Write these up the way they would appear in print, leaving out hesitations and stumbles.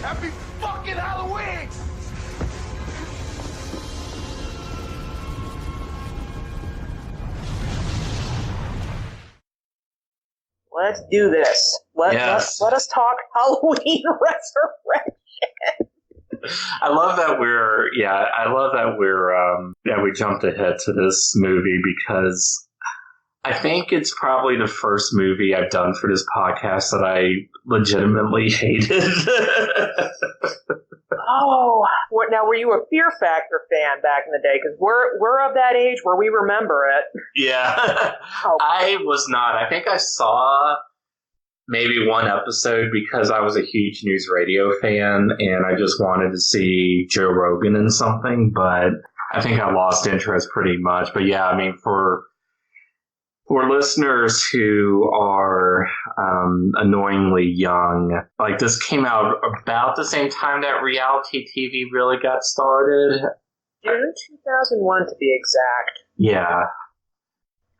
Happy fucking Halloween! Let's do this. Let us talk Halloween Resurrection. I love that we jumped ahead to this movie because I think it's probably the first movie I've done for this podcast that I legitimately hated. Oh, now were you a Fear Factor fan back in the day? Because we're of that age where we remember it. Yeah, I was not. I think I saw maybe one episode because I was a huge news radio fan and I just wanted to see Joe Rogan in something, but I think I lost interest pretty much. But yeah, I mean, for listeners who are annoyingly young, like this came out about the same time that reality TV really got started. June 2001 to be exact. Yeah.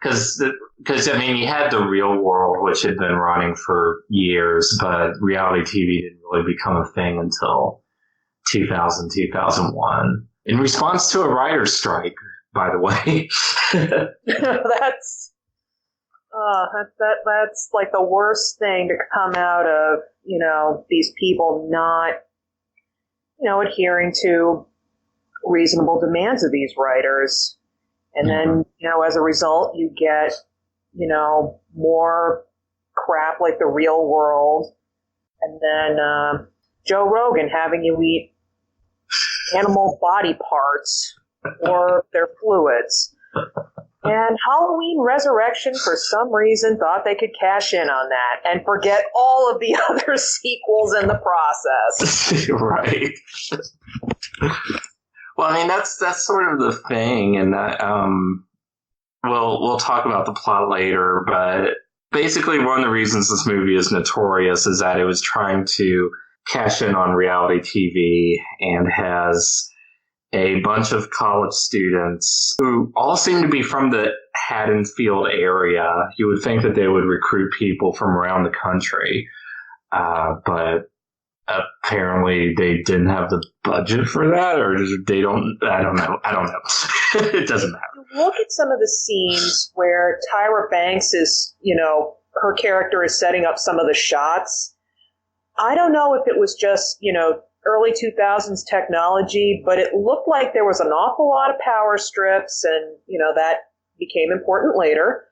Because I mean, you had The Real World, which had been running for years, but reality TV didn't really become a thing until 2000, 2001. In response to a writer's strike, by the way. That's like the worst thing to come out of, these people not, adhering to reasonable demands of these writers. And then, as a result, you get, more crap like The Real World. And then Joe Rogan having you eat animal body parts or their fluids. And Halloween Resurrection, for some reason, thought they could cash in on that and forget all of the other sequels in the process. Right. Well, I mean, that's sort of the thing, and that, we'll talk about the plot later, but basically one of the reasons this movie is notorious is that it was trying to cash in on reality TV and has a bunch of college students who all seem to be from the Haddonfield area. You would think that they would recruit people from around the country, but apparently they didn't have the budget for that, or they don't. I don't know. It doesn't matter. Look at some of the scenes where Tyra Banks is, her character is setting up some of the shots. I don't know if it was just, early 2000s technology, but it looked like there was an awful lot of power strips, and, that became important later.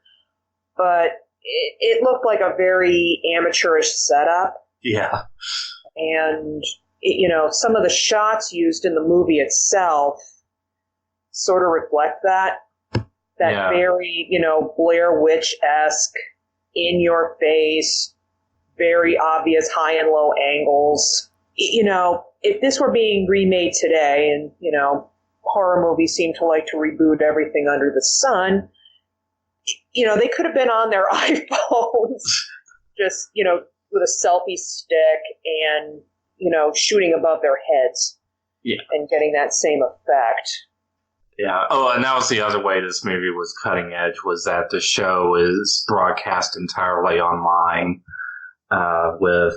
But it looked like a very amateurish setup. Yeah. And, some of the shots used in the movie itself sort of reflect that very, Blair Witch-esque, in-your-face, very obvious high and low angles. If this were being remade today, and, horror movies seem to like to reboot everything under the sun, they could have been on their iPhones, just, with a selfie stick and, shooting above their heads. Yeah. And getting that same effect. Yeah. Oh, and that was the other way this movie was cutting edge, was that the show is broadcast entirely online, with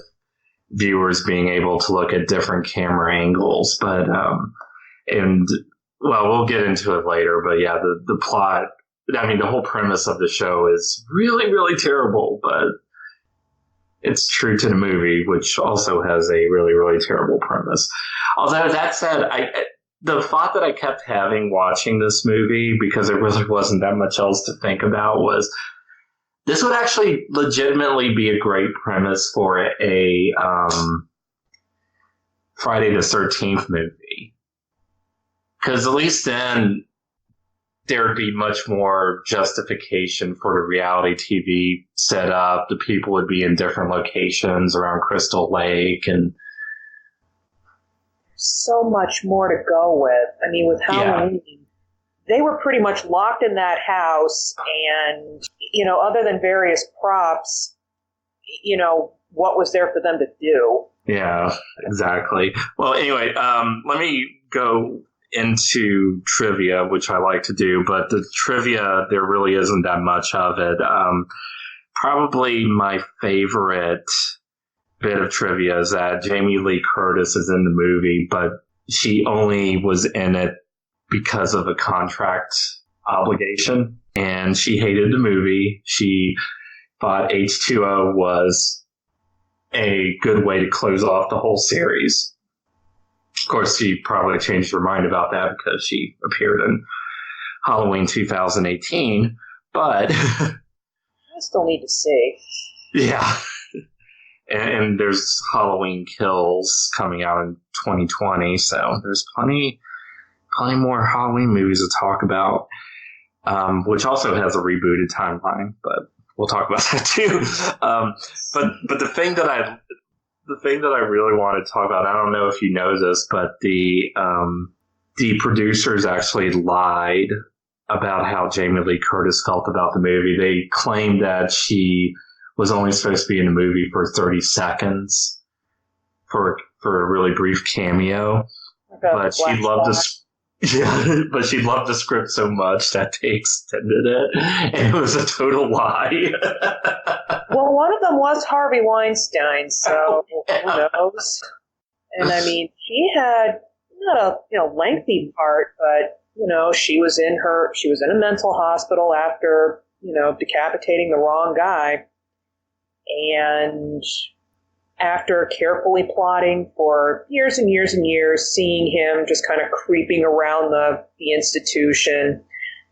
viewers being able to look at different camera angles. But, we'll get into it later, but yeah, the plot, I mean, the whole premise of the show is really, really terrible, but it's true to the movie, which also has a really, really terrible premise. Although that said, the thought that I kept having watching this movie, because there really wasn't that much else to think about, was this would actually legitimately be a great premise for a Friday the 13th movie. Because at least then there would be much more justification for the reality TV setup. The people would be in different locations around Crystal Lake, and so much more to go with. I mean, with Halloween, they were pretty much locked in that house, and, other than various props, what was there for them to do? Yeah, exactly. Well, anyway, let me go into trivia, which I like to do, but the trivia, there really isn't that much of it. Probably my favorite bit of trivia is that Jamie Lee Curtis is in the movie, but she only was in it because of a contract obligation, and she hated the movie. She thought H2O was a good way to close off the whole series. Of course, she probably changed her mind about that because she appeared in Halloween 2018, but I still need to see. Yeah. And there's Halloween Kills coming out in 2020, so there's plenty more Halloween movies to talk about, which also has a rebooted timeline, but we'll talk about that too. But the thing that I really want to talk about, I don't know if you know this, but the producers actually lied about how Jamie Lee Curtis felt about the movie. They claimed that she was only supposed to be in the movie for 30 seconds for a really brief cameo. But she loved but she loved the script so much that they extended it, and it was a total lie. Well, one of them was Harvey Weinstein, so who knows? And I mean, she had not a lengthy part, but she was in a mental hospital after decapitating the wrong guy, and after carefully plotting for years and years and years, seeing him just kind of creeping around the institution,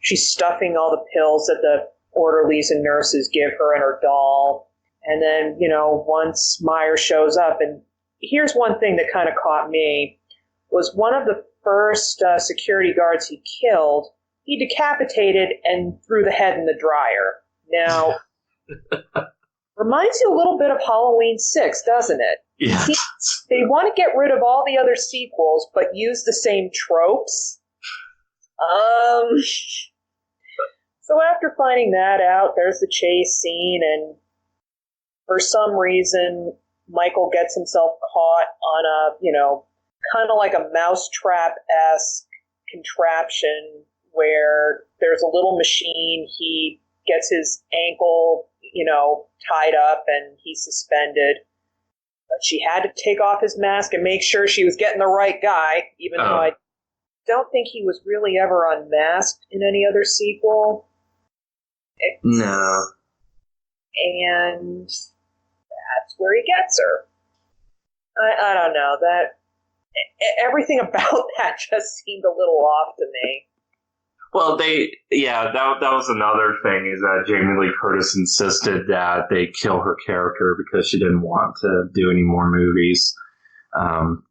she's stuffing all the pills that the orderlies and nurses give her in her doll. And then, once Myers shows up, and here's one thing that kind of caught me, was one of the first security guards he killed, he decapitated and threw the head in the dryer. Now, reminds you a little bit of Halloween 6, doesn't it? Yeah. They want to get rid of all the other sequels, but use the same tropes. So after finding that out, there's the chase scene, and for some reason, Michael gets himself caught on a, kind of like a mousetrap-esque contraption where there's a little machine. He gets his ankle tied up and he's suspended. But she had to take off his mask and make sure she was getting the right guy, even though I don't think he was really ever unmasked in any other sequel. No. And that's where he gets her. I don't know. Everything about that just seemed a little off to me. Well, that was another thing, is that Jamie Lee Curtis insisted that they kill her character because she didn't want to do any more movies,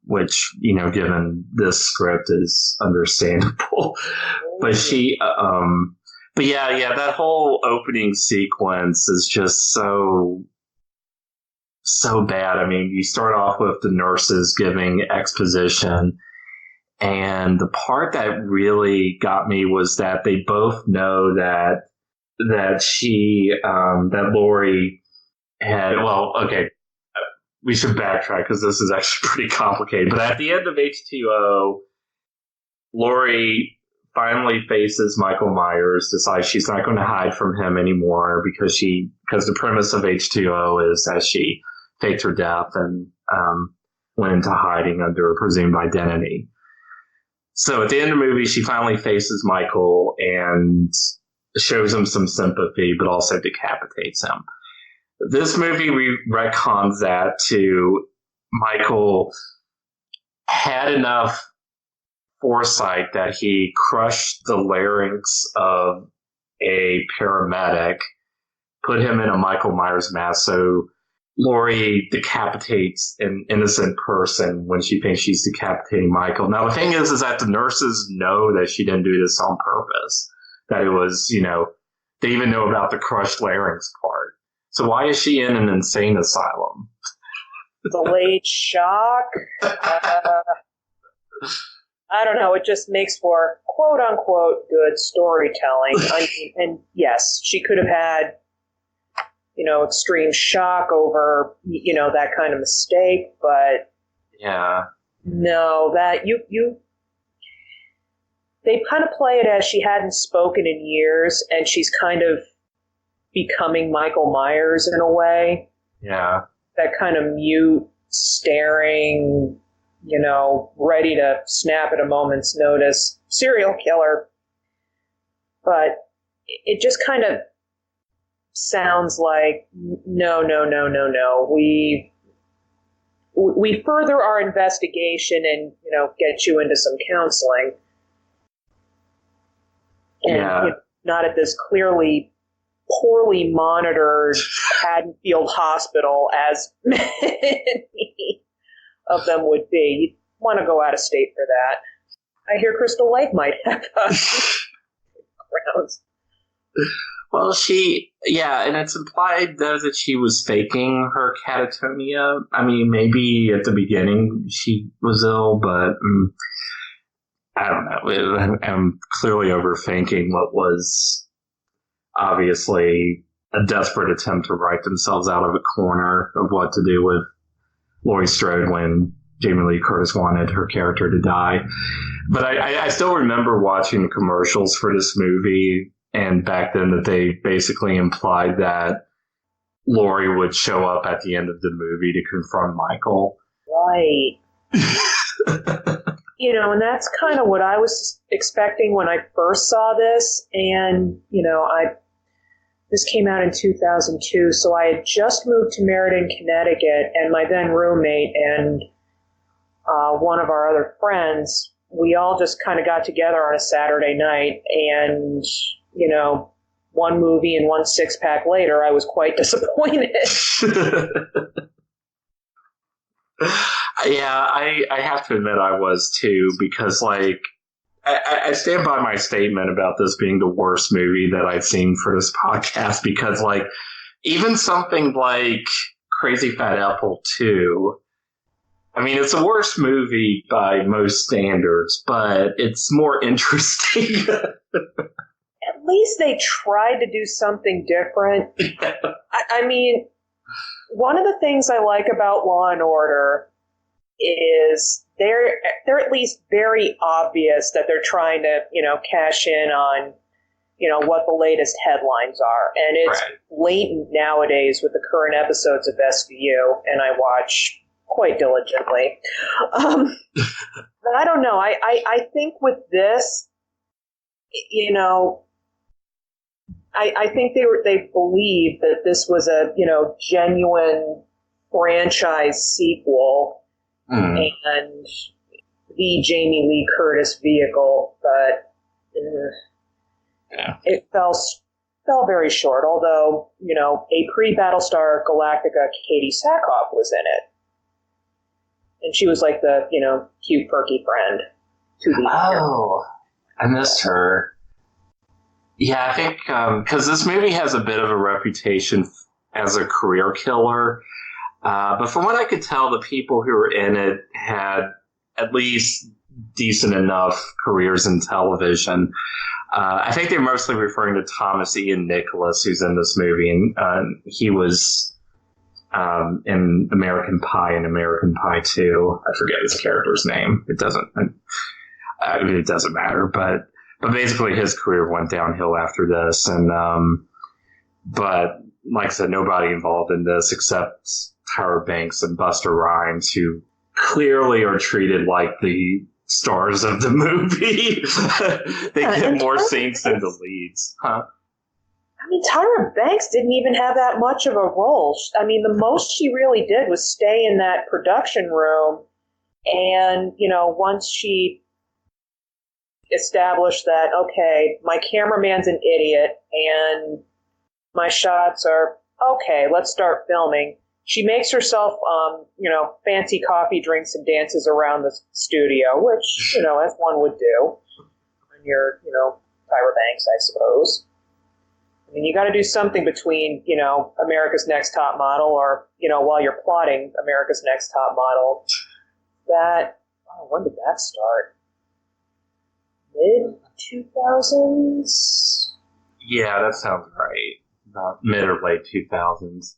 which, given this script is understandable. But that whole opening sequence is just so bad. I mean, you start off with the nurses giving exposition, and the part that really got me was that they both know that Lori had, we should backtrack because this is actually pretty complicated. But at the end of H2O, Lori finally faces Michael Myers, decides she's not going to hide from him anymore because the premise of H2O is that she faked her death and went into hiding under a presumed identity. So at the end of the movie, she finally faces Michael and shows him some sympathy, but also decapitates him. This movie retcons that to Michael had enough foresight that he crushed the larynx of a paramedic, put him in a Michael Myers mask, so Lori decapitates an innocent person when she thinks she's decapitating Michael. Now, the thing is that the nurses know that she didn't do this on purpose, that it was, they even know about the crushed larynx part. So why is she in an insane asylum? Delayed shock? I don't know. It just makes for quote-unquote good storytelling. And yes, she could have had extreme shock over, that kind of mistake, but yeah, no, that they kind of play it as she hadn't spoken in years and she's kind of becoming Michael Myers in a way. Yeah. that kind of mute, staring, ready to snap at a moment's notice serial killer. But it just kind of sounds like, no. We further our investigation and, get you into some counseling. And not at this clearly poorly monitored Haddonfield hospital as many of them would be. You'd want to go out of state for that. I hear Crystal Lake might have grounds. Well, and it's implied though that she was faking her catatonia. I mean, maybe at the beginning she was ill, but I don't know. I'm clearly overthinking what was obviously a desperate attempt to write themselves out of a corner of what to do with Laurie Strode when Jamie Lee Curtis wanted her character to die. But I still remember watching the commercials for this movie, and back then that they basically implied that Laurie would show up at the end of the movie to confront Michael. Right. And that's kind of what I was expecting when I first saw this. And, this came out in 2002, so I had just moved to Meriden, Connecticut, and my then roommate and one of our other friends, we all just kind of got together on a Saturday night, and, one movie and one six-pack later, I was quite disappointed. Yeah, I have to admit I was too, because I stand by my statement about this being the worst movie that I've seen for this podcast, because even something like Crazy Fat Apple 2, I mean, it's a worse movie by most standards, but it's more interesting. At least they tried to do something different. I mean, one of the things I like about Law and Order is they're at least very obvious that they're trying to, cash in on, what the latest headlines are. And it's blatant nowadays with the current episodes of SVU, and I watch quite diligently. But I don't know. I think with this, I think they believed that this was a, genuine franchise sequel and the Jamie Lee Curtis vehicle, but it fell very short. Although, a pre-Battlestar Galactica Katie Sackhoff was in it. And she was like the, cute, perky friend to the Oh, I missed her. Yeah, I think because this movie has a bit of a reputation as a career killer. But from what I could tell, the people who were in it had at least decent enough careers in television. I think they're mostly referring to Thomas Ian Nicholas, who's in this movie, and he was in American Pie and American Pie 2. I forget his character's name. It doesn't matter, but basically his career went downhill after this, and but like I said, nobody involved in this except Tyra Banks and Busta Rhymes, who clearly are treated like the stars of the movie. They get more scenes than the leads. Huh? I mean, Tyra Banks didn't even have that much of a role. I mean, the most she really did was stay in that production room, and, once she established that, okay, my cameraman's an idiot, and my shots are, okay, let's start filming. She makes herself, fancy coffee drinks and dances around the studio, which, as one would do when you're, Tyra Banks, I suppose. I mean, you got to do something between, America's Next Top Model or, while you're plotting America's Next Top Model. When did that start? Mid-2000s? Yeah, that sounds right. About mid or late 2000s.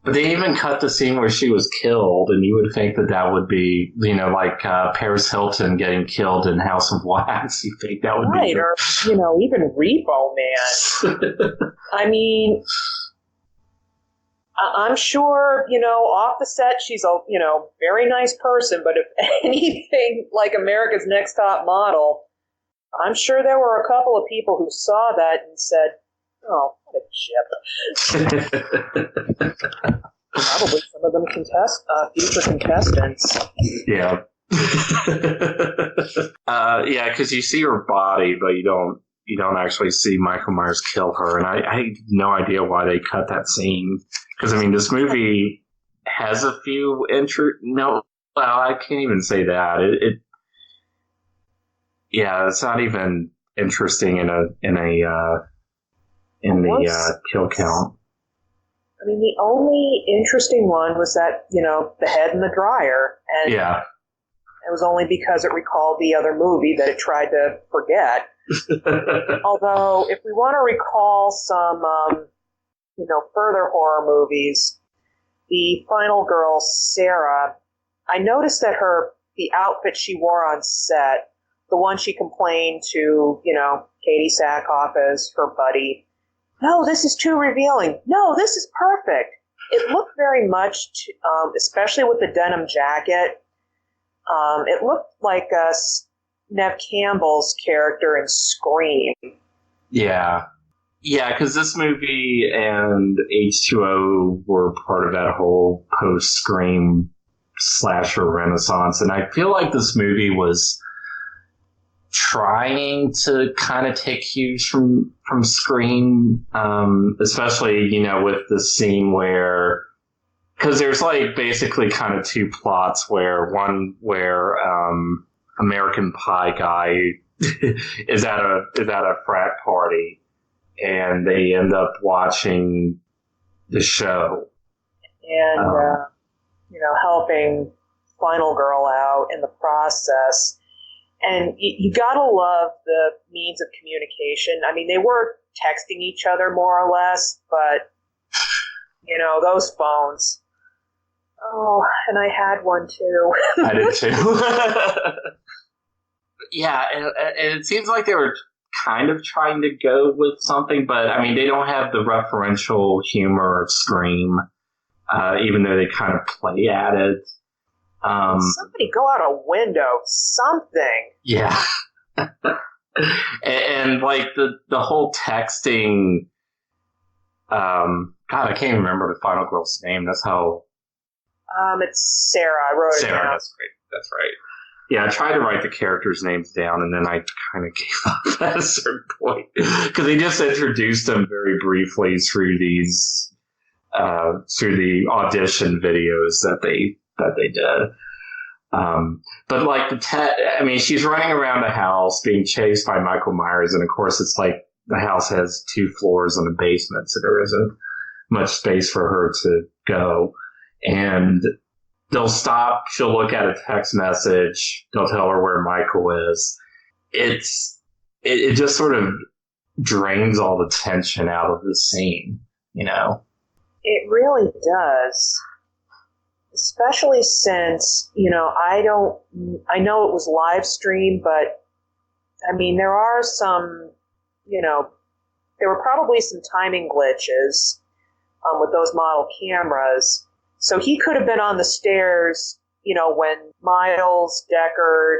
But they even cut the scene where she was killed, and you would think that would be, like Paris Hilton getting killed in House of Wax. You think that would be... Right, or, even Repo Man. I mean, I'm sure, off the set, she's a, very nice person, but if anything like America's Next Top Model, I'm sure there were a couple of people who saw that and said, oh, what a chip. Probably some of them future contestants. Yeah. Yeah, because you see her body, but you don't actually see Michael Myers kill her, and I had no idea why they cut that scene. Because I mean, this movie has a few I can't even say that. It's not even interesting in the kill count. I mean, the only interesting one was that, the head in the dryer. And yeah. It was only because it recalled the other movie that it tried to forget. Although, if we want to recall some, further horror movies, the final girl, Sarah, I noticed that the outfit she wore on set, the one she complained to, Katie Sackhoff as her buddy, no, this is too revealing. No, this is perfect. It looked very much, especially with the denim jacket, it looked like Neve Campbell's character in Scream. Yeah. Yeah, because this movie and H2O were part of that whole post-Scream slasher renaissance, and I feel like this movie was trying to kind of take cues from Scream, especially, with the scene where, because there's like basically kind of two plots where American Pie guy is at a frat party and they end up watching the show and helping Final Girl out in the process. And you gotta love the means of communication. I mean, they were texting each other more or less, but, those phones. Oh, and I had one too. I did too. Yeah, and it seems like they were kind of trying to go with something, but, I mean, they don't have the referential humor of Scream, even though they kind of play at it. Somebody go out a window, something. Yeah. and like the whole texting, God, I can't even remember the final girl's name. That's how. It's Sarah. I wrote it down. That's right. Yeah, I tried to write the characters' names down, and then I kind of gave up at a certain point because they just introduced them very briefly through these through the audition videos that they did. But like she's running around the house being chased by Michael Myers, and of course it's like the house has 2 floors and a basement, so there isn't much space for her to go. And they'll stop, she'll look at a text message, they'll tell her where Michael is. It just sort of drains all the tension out of the scene, It really does. Especially since, I know it was live streamed, but I mean, there are some, there were probably some timing glitches with those model cameras. So he could have been on the stairs, when Miles, Deckard,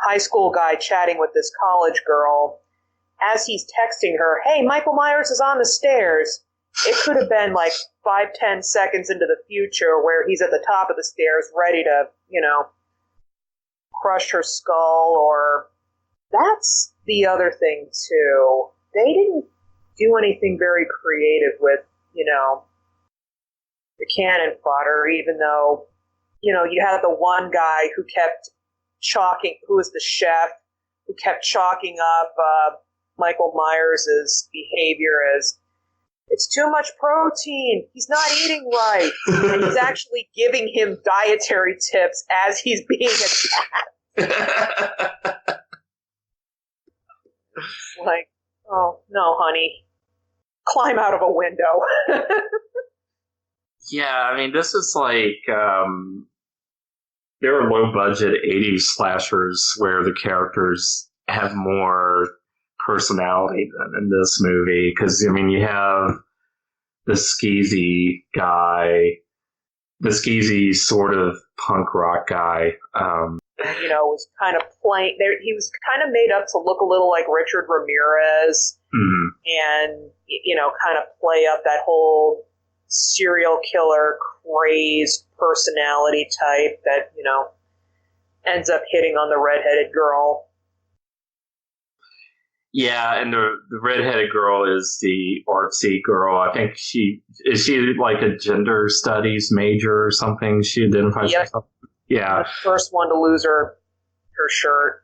high school guy chatting with this college girl, as he's texting her, hey, Michael Myers is on the stairs. It could have been like 5-10 seconds into the future where he's at the top of the stairs ready to, crush her skull. Or that's the other thing too. They didn't do anything very creative with, the cannon fodder, even though, you had the one guy who was the chef, who kept chalking up Michael Myers' behavior as, it's too much protein. He's not eating right. And he's actually giving him dietary tips as he's being attacked. Like, oh, no, honey. Climb out of a window. Yeah, I mean, this is like, there are low-budget 80s slashers where the characters have more personality than in this movie. Because, I mean, you have the skeezy guy, the skeezy sort of punk rock guy. Was kind of playing there. He was kind of made up to look a little like Richard Ramirez, and kind of play up that whole serial killer crazed personality type that ends up hitting on the redheaded girl. Yeah, and the redheaded girl is the artsy girl. I think she like a gender studies major or something. She identifies herself. Yeah, the first one to lose her shirt.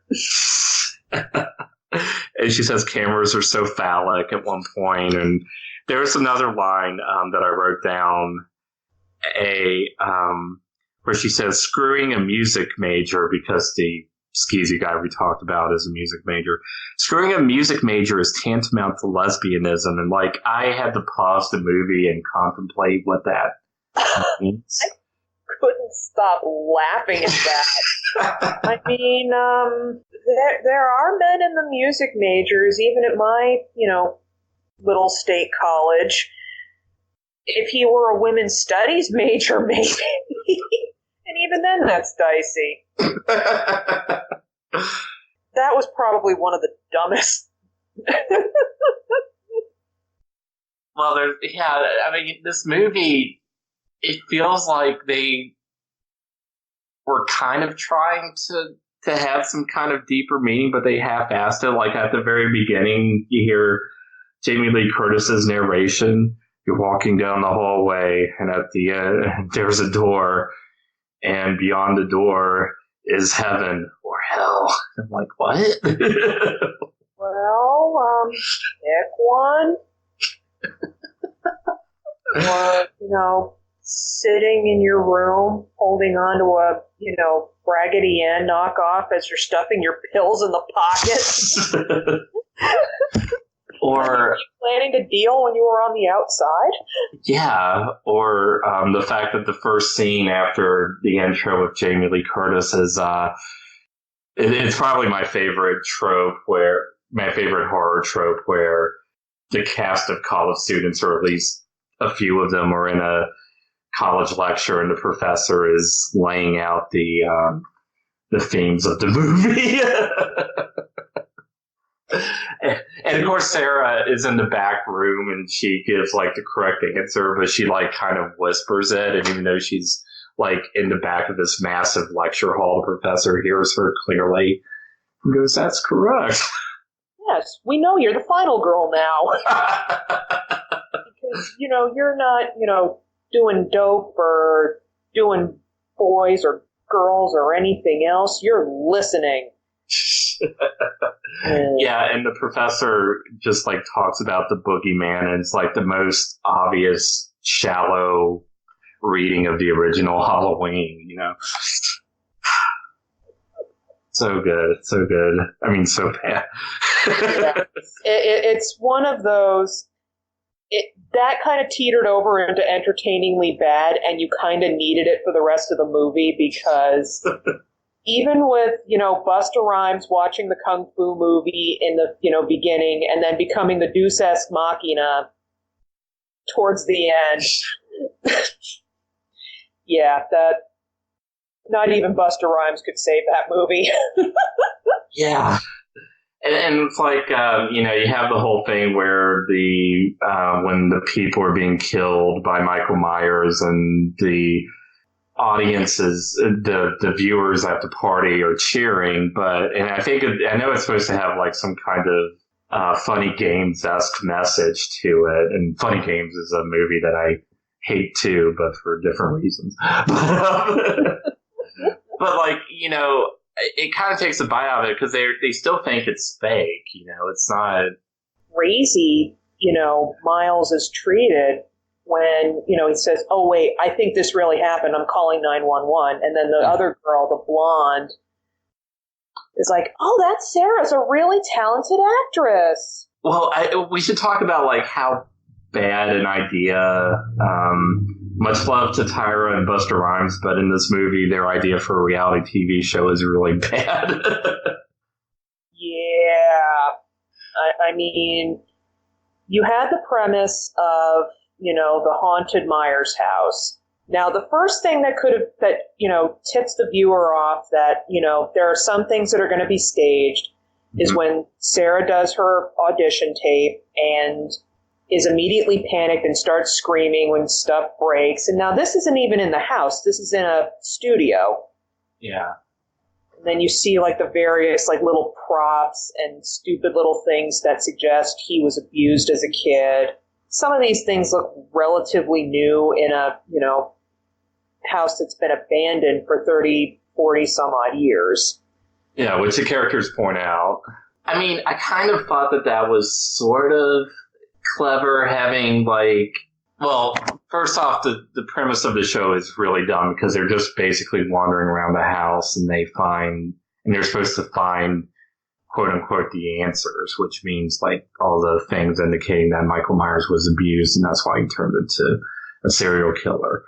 And she says cameras are so phallic at one point. And there's another line that I wrote down, where she says, screwing a music major, because the skeezy guy we talked about is a music major. Screwing a music major is tantamount to lesbianism. And I had to pause the movie and contemplate what that means. I couldn't stop laughing at that. I mean, there are men in the music majors, even at my, little state college. If he were a women's studies major, maybe. And even then, that's dicey. That was probably one of the dumbest. Well, this movie, it feels like they were kind of trying to have some kind of deeper meaning, but they half-assed it. Like at the very beginning, you hear Jamie Lee Curtis's narration. You're walking down the hallway, and at the end, there's a door, and beyond the door is heaven or hell. I'm like, what? Well, pick one. Or, sitting in your room, holding on to a, Raggedy Ann knockoff as you're stuffing your pills in the pocket. Or were you planning to deal when you were on the outside? Yeah, or the fact that the first scene after the intro with Jamie Lee Curtis is it's probably my favorite horror trope where the cast of college students, or at least a few of them, are in a college lecture and the professor is laying out the themes of the movie. And of course, Sarah is in the back room and she gives the correct answer, but she kind of whispers it. And even though she's in the back of this massive lecture hall, the professor hears her clearly and goes, "That's correct." Yes, we know you're the final girl now. Because, you're not, doing dope or doing boys or girls or anything else. You're listening. Yeah, and the professor just talks about the boogeyman, and it's the most obvious shallow reading of the original Halloween, So good, so good. I mean, so bad. Yeah. It's one of those. That kind of teetered over into entertainingly bad, and you kind of needed it for the rest of the movie because. Even with, Busta Rhymes watching the Kung Fu movie in the, beginning and then becoming the Deus Ex Machina towards the end. Yeah, not even Busta Rhymes could save that movie. Yeah. And it's you have the whole thing where when the people are being killed by Michael Myers and the audiences, the viewers at the party are cheering, and I know it's supposed to have some kind of Funny Games-esque message to it, and Funny Games is a movie that I hate too, but for different reasons. But it kind of takes a bite out of it because they still think it's fake. It's not crazy. Miles is treated. When, he says, "Oh, wait, I think this really happened. I'm calling 911. And then the other girl, the blonde, is like, "Oh, that's Sarah's a really talented actress." Well, we should talk about, how bad an idea, much love to Tyra and Busta Rhymes, but in this movie, their idea for a reality TV show is really bad. Yeah. I mean, you had the premise of the haunted Myers house. Now, the first thing that tips the viewer off that, there are some things that are going to be staged is when Sarah does her audition tape and is immediately panicked and starts screaming when stuff breaks. And now this isn't even in the house. This is in a studio. Yeah. And then you see like the various like little props and stupid little things that suggest he was abused as a kid. Some of these things look relatively new in a, house that's been abandoned for 30, 40 some odd years. Yeah, which the characters point out. I mean, I kind of thought that was sort of clever having first off, the premise of the show is really dumb because they're just basically wandering around the house and they're supposed to find quote unquote the answers, which means like all the things indicating that Michael Myers was abused and that's why he turned into a serial killer.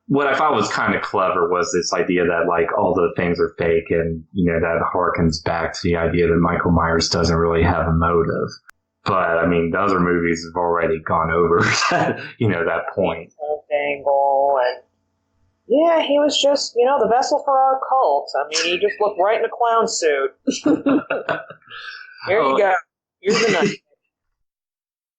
What I thought was kind of clever was this idea that like all the things are fake and, that harkens back to the idea that Michael Myers doesn't really have a motive. But I mean, the other movies have already gone over that point. Angle and yeah, he was just, the vessel for our cult. I mean, he just looked right in a clown suit. There you go. Here's the knife.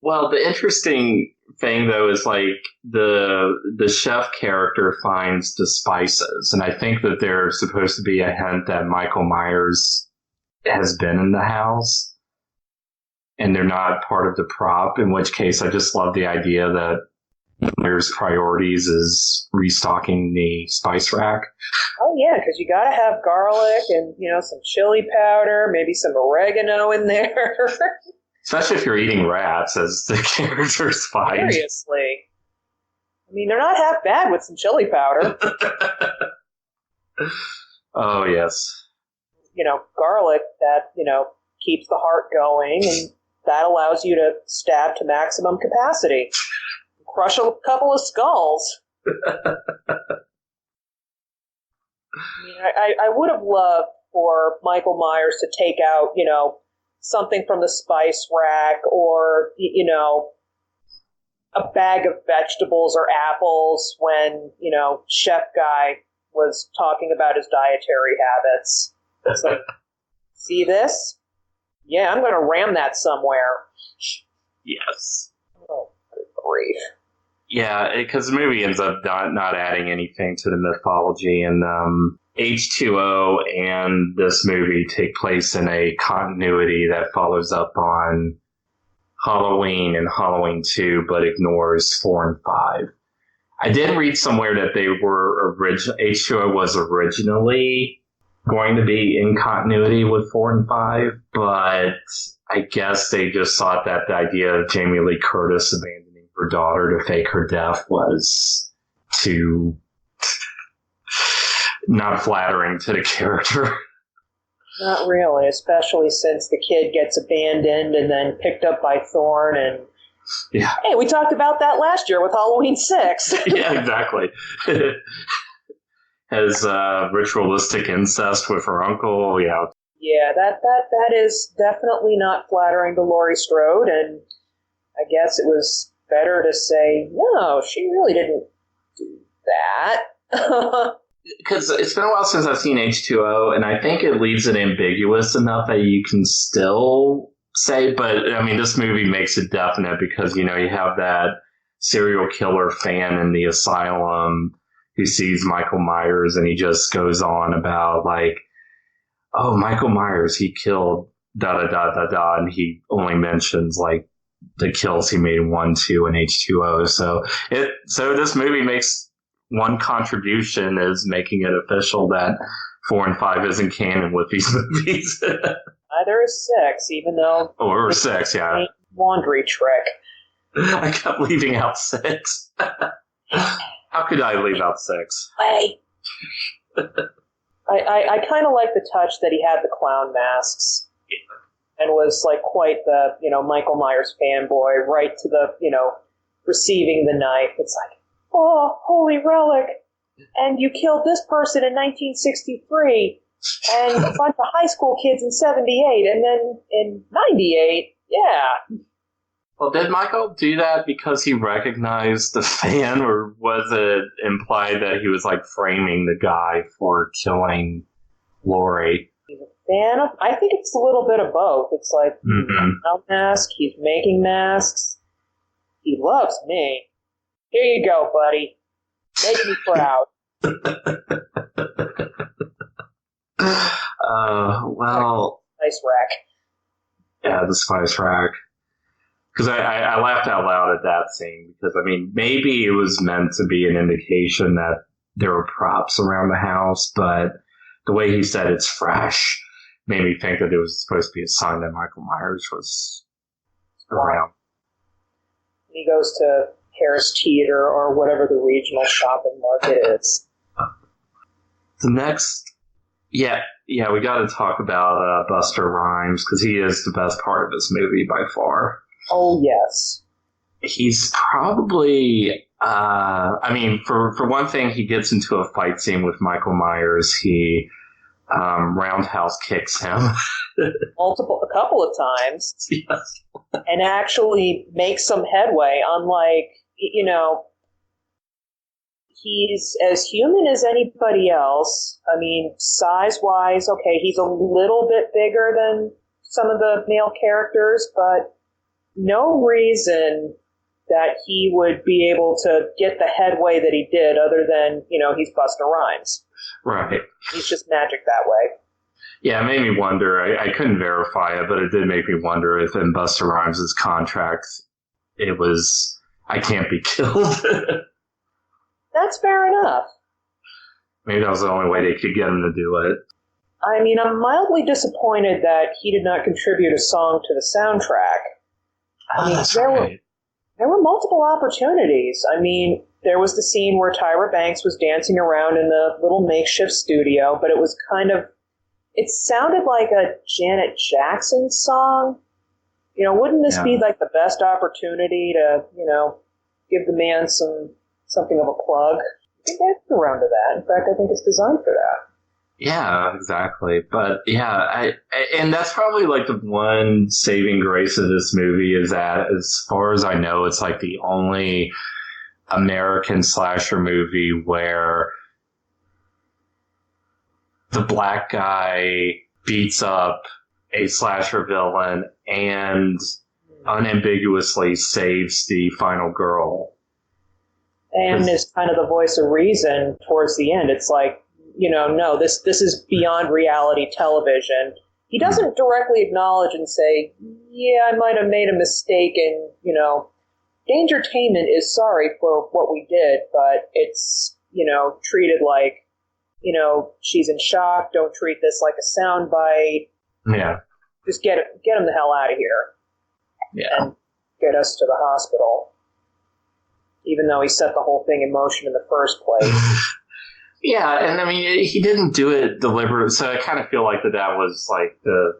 Well, the interesting thing, though, is like the chef character finds the spices. And I think that there's supposed to be a hint that Michael Myers has been in the house and they're not part of the prop, in which case I just love the idea that Myers' priorities is restocking the spice rack. Oh, yeah, because you got to have garlic and, some chili powder, maybe some oregano in there. Especially if you're eating rats, as the characters find. Seriously. I mean, they're not half bad with some chili powder. Oh, yes. Garlic that, keeps the heart going, and that allows you to stab to maximum capacity. Crush a couple of skulls. I would have loved for Michael Myers to take out, something from the spice rack or, a bag of vegetables or apples when, Chef Guy was talking about his dietary habits. It's like, see this? Yeah, I'm going to ram that somewhere. Yes. Oh, good grief. Yeah, because the movie ends up not adding anything to the mythology, and H2O and this movie take place in a continuity that follows up on Halloween and Halloween 2, but ignores 4 and 5. I did read somewhere that they were H2O was originally going to be in continuity with 4 and 5, but I guess they just thought that the idea of Jamie Lee Curtis abandoning her daughter to fake her death was too not flattering to the character. Not really, especially since the kid gets abandoned and then picked up by Thorn. And yeah. Hey, we talked about that last year with Halloween 6. Yeah, exactly. Has ritualistic incest with her uncle. Yeah. Yeah, that is definitely not flattering to Laurie Strode, and I guess it was better to say, no, she really didn't do that. Because it's been a while since I've seen H2O, and I think it leaves it ambiguous enough that you can still say, but I mean, this movie makes it definite because, you have that serial killer fan in the asylum who sees Michael Myers and he just goes on about like, oh, Michael Myers, he killed da-da-da-da-da, and he only mentions like the kills he made in 1, 2, and H2O. So this movie makes one contribution is making it official that 4 and 5 isn't canon with these movies. Neither is 6, even though... Or 6, yeah. Laundry trick. I kept leaving out 6. How could I leave out 6? Wait. I kind of like the touch that he had the clown masks. Yeah. And was like quite the, Michael Myers fanboy, right to the, receiving the knife. It's like, oh, holy relic. And you killed this person in 1963 and a bunch of high school kids in 78 and then in 98, yeah. Well, did Michael do that because he recognized the fan, or was it implied that he was like framing the guy for killing Lori? He's a fan of. I think it's a little bit of both. It's like he's a mask. He's making masks. He loves me. Here you go, buddy. Make me proud. Well, Nice rack. Yeah, the spice rack. Because I laughed out loud at that scene because, I mean, maybe it was meant to be an indication that there were props around the house, but the way he said it's fresh made me think that it was supposed to be a sign that Michael Myers was around. He goes to Harris Teeter or whatever the regional shopping market is. The next, we got to talk about Busta Rhymes because he is the best part of this movie by far. Oh, yes. He's probably, for one thing, he gets into a fight scene with Michael Myers. He roundhouse kicks him. A couple of times. Yes. And actually makes some headway, unlike, he's as human as anybody else. I mean, size-wise, okay, he's a little bit bigger than some of the male characters, but no reason that he would be able to get the headway that he did other than, he's Busta Rhymes. Right. He's just magic that way. Yeah, it made me wonder. I couldn't verify it, but it did make me wonder if in Busta Rhymes' contract it was, I can't be killed. That's fair enough. Maybe that was the only way they could get him to do it. I mean, I'm mildly disappointed that he did not contribute a song to the soundtrack. I mean, there were multiple opportunities. I mean, there was the scene where Tyra Banks was dancing around in the little makeshift studio, but it was it sounded like a Janet Jackson song. Wouldn't this be like the best opportunity to, give the man something of a plug? I think I'd get around to that. In fact, I think it's designed for that. Yeah, exactly. But and that's probably like the one saving grace of this movie is that, as far as I know, it's like the only American slasher movie where the black guy beats up a slasher villain and unambiguously saves the final girl. And is kind of the voice of reason towards the end. It's like, no, this is beyond reality television. He doesn't directly acknowledge and say, yeah, I might have made a mistake and, Dangertainment is sorry for what we did, but it's, treated like, she's in shock. Don't treat this like a soundbite. Yeah. Just get him the hell out of here. Yeah. And get us to the hospital. Even though he set the whole thing in motion in the first place. Yeah, and I mean, he didn't do it deliberately, so I kind of feel like that was like the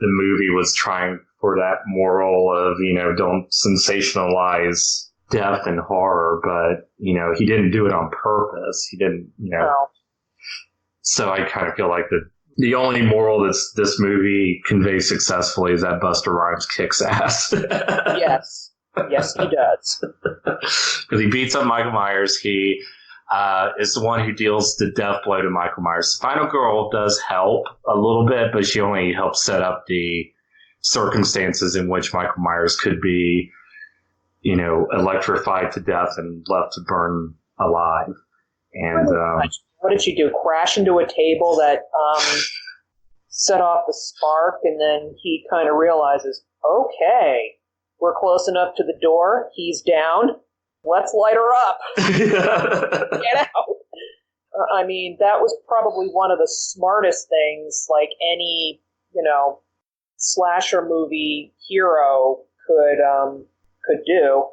movie was trying for that moral of, don't sensationalize death and horror, but, he didn't do it on purpose. He didn't, No. So I kind of feel like the only moral that this movie conveys successfully is that Busta Rhymes kicks ass. Yes. Yes, he does. Because he beats up Michael Myers. He is the one who deals the death blow to Michael Myers. The final girl does help a little bit, but she only helps set up the circumstances in which Michael Myers could be, electrified to death and left to burn alive. And what did she do? Crash into a table that set off the spark, and then he kind of realizes, okay, we're close enough to the door. He's down. Let's light her up. Get out. I mean, that was probably one of the smartest things like any, slasher movie hero could do.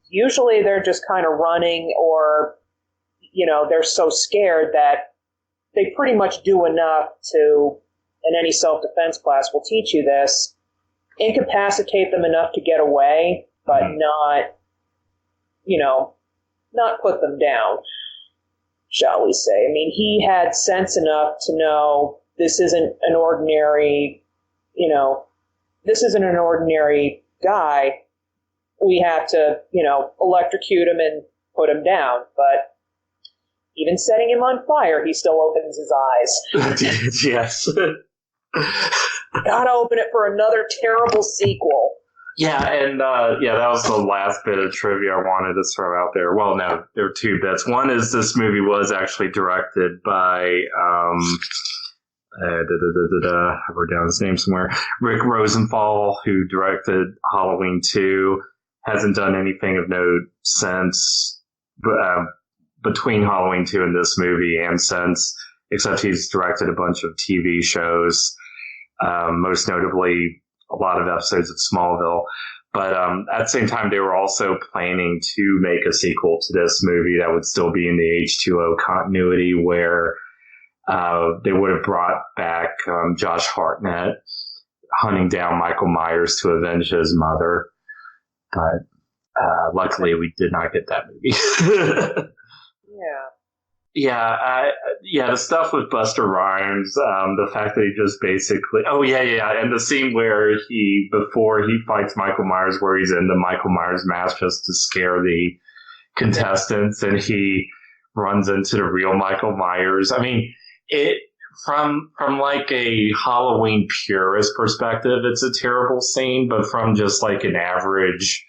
Usually they're just kind of running or, they're so scared that they pretty much do enough to, and any self-defense class will teach you this, incapacitate them enough to get away, but not put them down, shall we say. I mean, he had sense enough to know this isn't an ordinary guy. we have to, electrocute him and put him down. But even setting him on fire, he still opens his eyes. Yes. Gotta open it for another terrible sequel. Yeah, and that was the last bit of trivia I wanted to throw out there. Well, no, there are two bits. One is this movie was actually directed by, I wrote down his name somewhere, Rick Rosenthal, who directed Halloween 2. Hasn't done anything of note since, between Halloween 2 and this movie, and since, except he's directed a bunch of TV shows, most notably a lot of episodes of Smallville. But at the same time, they were also planning to make a sequel to this movie that would still be in the H2O continuity, where they would have brought back Josh Hartnett hunting down Michael Myers to avenge his mother. But luckily, we did not get that movie. Yeah. Yeah, the stuff with Busta Rhymes, the fact that he just basically, and the scene where before he fights Michael Myers, where he's in the Michael Myers mask just to scare the contestants, and he runs into the real Michael Myers. I mean, from like a Halloween purist perspective, it's a terrible scene, but from just like an average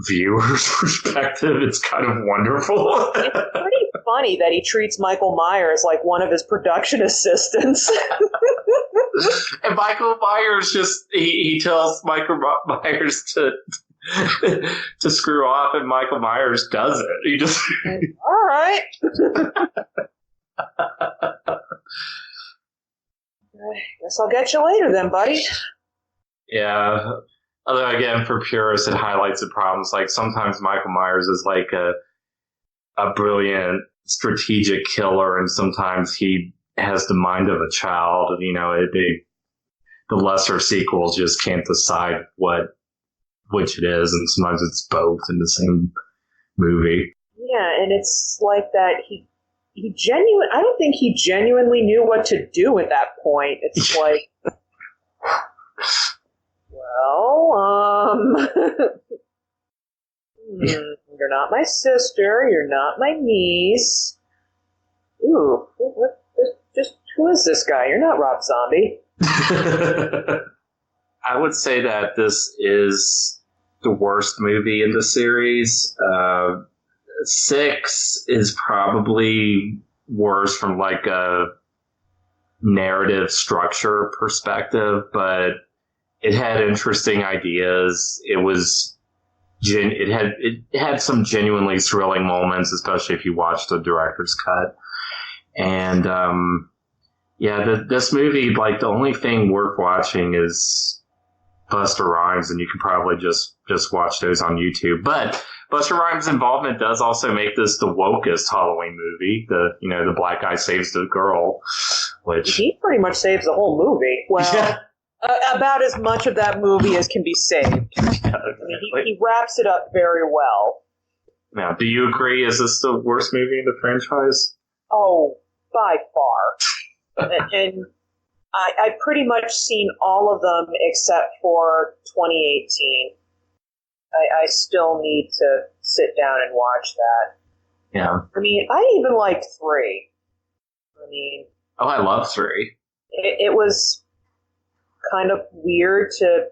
viewer's perspective, it's kind of wonderful. It's pretty funny that he treats Michael Myers like one of his production assistants. And Michael Myers he tells Michael Myers to screw off, and Michael Myers does it. He just all right. Guess I'll get you later then, buddy. Yeah. Although, again, for purists, it highlights the problems. Like, sometimes Michael Myers is like a brilliant strategic killer, and sometimes he has the mind of a child. And, the lesser sequels just can't decide which it is, and sometimes it's both in the same movie. Yeah, and it's like that I don't think he genuinely knew what to do at that point. It's like, you're not my sister, you're not my niece. Ooh, just who is this guy? You're not Rob Zombie. I would say that this is the worst movie in the series. 6 is probably worse from like a narrative structure perspective, but it had interesting ideas. It had some genuinely thrilling moments, especially if you watch the director's cut. And this movie, like, the only thing worth watching is Busta Rhymes, and you can probably just watch those on YouTube. But Busta Rhymes' involvement does also make this the wokest Halloween movie. The black guy saves the girl, which he pretty much saves the whole movie. Well. Yeah. About as much of that movie as can be saved. Yeah, he wraps it up very well. Now, do you agree? Is this the worst movie in the franchise? Oh, by far. And I pretty much seen all of them except for 2018. I still need to sit down and watch that. Yeah. I mean, I even liked 3. I love 3. It was kind of weird to,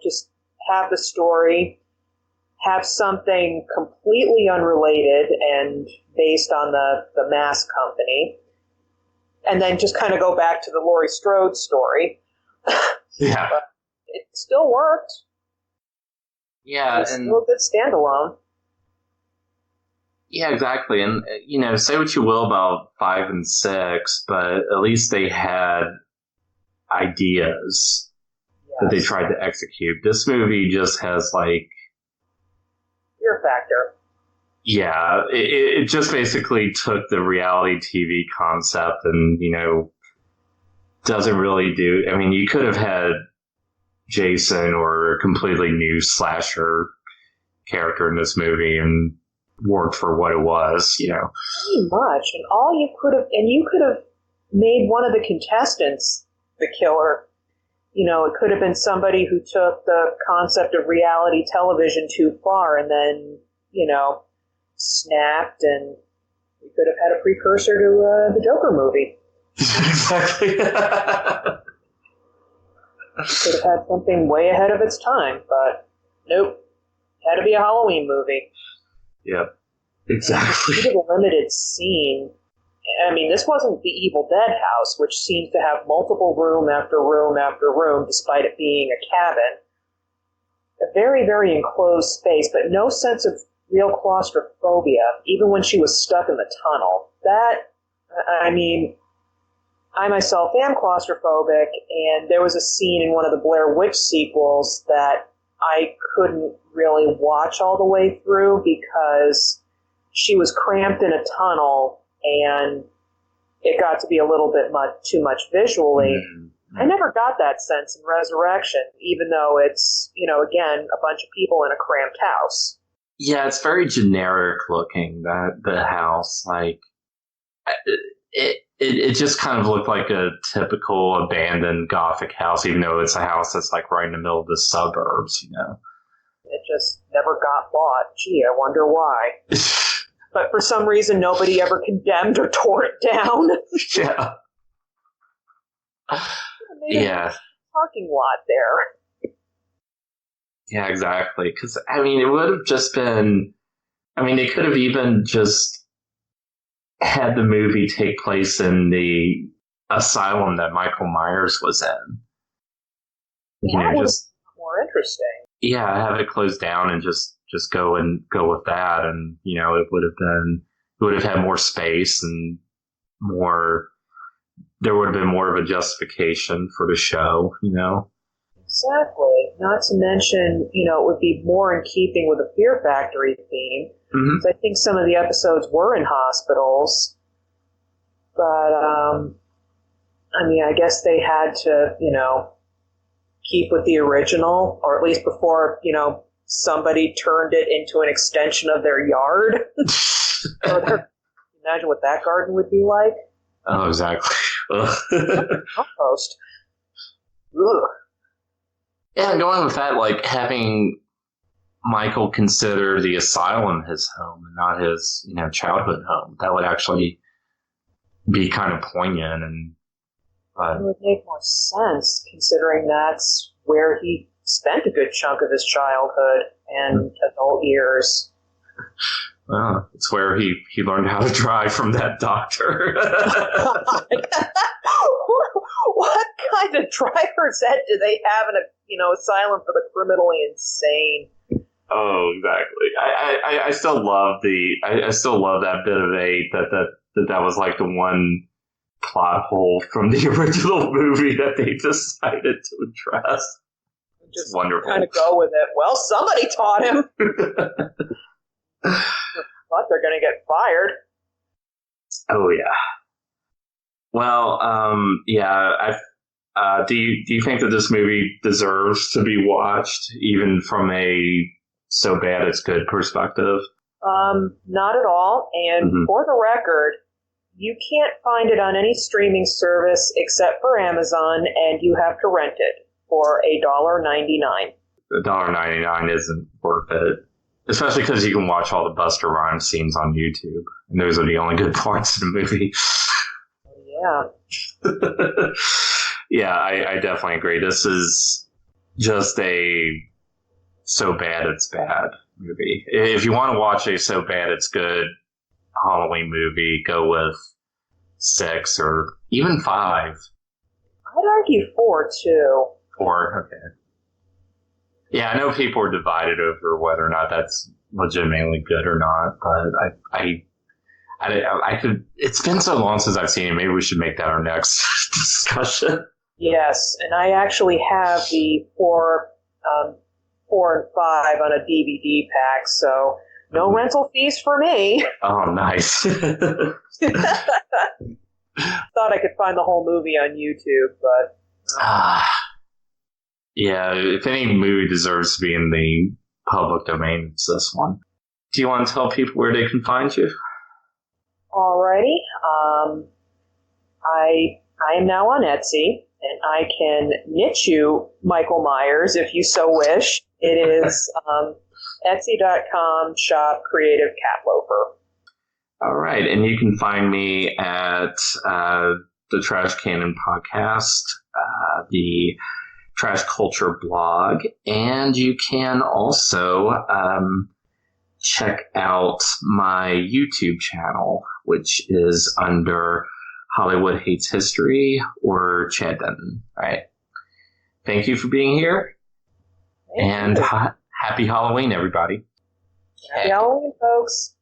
just have the story, have something completely unrelated and based on the mask company, and then just kind of go back to the Laurie Strode story. Yeah. But it still worked. Yeah. It's still a good standalone. Yeah, exactly. And, say what you will about 5 and 6, but at least they had ideas that they tried to execute. This movie just has like fear factor. Yeah, it just basically took the reality TV concept and doesn't really do. I mean, you could have had Jason or a completely new slasher character in this movie and worked for what it was. Pretty much, and you could have made one of the contestants the killer. it could have been somebody who took the concept of reality television too far and then, snapped, and we could have had a precursor to the Joker movie. Exactly. Could have had something way ahead of its time, but nope. Had to be a Halloween movie. Yep, exactly. We did a limited scene. I mean, this wasn't the Evil Dead house, which seems to have multiple room after room after room, despite it being a cabin. A very, very enclosed space, but no sense of real claustrophobia, even when she was stuck in the tunnel. I myself am claustrophobic, and there was a scene in one of the Blair Witch sequels that I couldn't really watch all the way through because she was cramped in a tunnel and it got to be a little bit too much visually. Mm-hmm. I never got that sense in Resurrection, even though it's, again, a bunch of people in a cramped house. Yeah, it's very generic looking, the house. Like, it just kind of looked like a typical abandoned Gothic house, even though it's a house that's like right in the middle of the suburbs, It just never got bought. Gee, I wonder why. But for some reason, nobody ever condemned or tore it down. Yeah. Yeah. Parking lot there. Yeah, exactly. Because, it would have just been... they could have even just had the movie take place in the asylum that Michael Myers was in. That was more interesting. Yeah, have it closed down and just go with that, and it would have had more space and more. There would have been more of a justification for the show, Exactly. Not to mention, it would be more in keeping with the Fear Factory theme. Mm-hmm. So I think some of the episodes were in hospitals, but I guess they had to, keep with the original, or at least before, somebody turned it into an extension of their yard. Imagine what that garden would be like. Oh, exactly. Compost. Ugh. Yeah, going with that, like having Michael consider the asylum his home and not his, childhood home, that would actually be kind of poignant, and it would make more sense considering that's where he spent a good chunk of his childhood and adult years. Well, it's where he learned how to drive from that doctor. What kind of driver's ed do they have in a asylum for the criminally insane? Oh, exactly. I still love I still love that bit of that was like the one plot hole from the original movie that they decided to address. Just wonderful. Kind of go with it. Well, somebody taught him. But they're going to get fired. Oh yeah. Well, yeah. Do you think that this movie deserves to be watched, even from a so bad it's good perspective? Not at all. And for the record, you can't find it on any streaming service except for Amazon, and you have to rent it for $1.99. $1.99 isn't worth it, especially because you can watch all the Busta Rhymes scenes on YouTube, and those are the only good parts of the movie. Yeah. Yeah, I definitely agree. This is just a so bad it's bad movie. If you want to watch a so bad it's good Halloween movie, go with 6 or even 5. I'd argue 4 too. 4, okay. Yeah, I know people are divided over whether or not that's legitimately good or not, but I could. It's been so long since I've seen it. Maybe we should make that our next discussion. Yes, and I actually have the 4 and 5 on a DVD pack, so no rental fees for me. Oh, nice. Thought I could find the whole movie on YouTube, but... Yeah, if any movie deserves to be in the public domain, it's this one. Do you want to tell people where they can find you? Alrighty. I am now on Etsy, and I can knit you Michael Myers if you so wish. It is Etsy.com shop creative cat loafer. All right. And you can find me at the Trash Cannon podcast, the Trash Culture blog, and you can also check out my YouTube channel, which is under Hollywood Hates History or Chad Denton. All right. Thank you for being here. Happy Halloween, everybody. Happy Halloween, folks.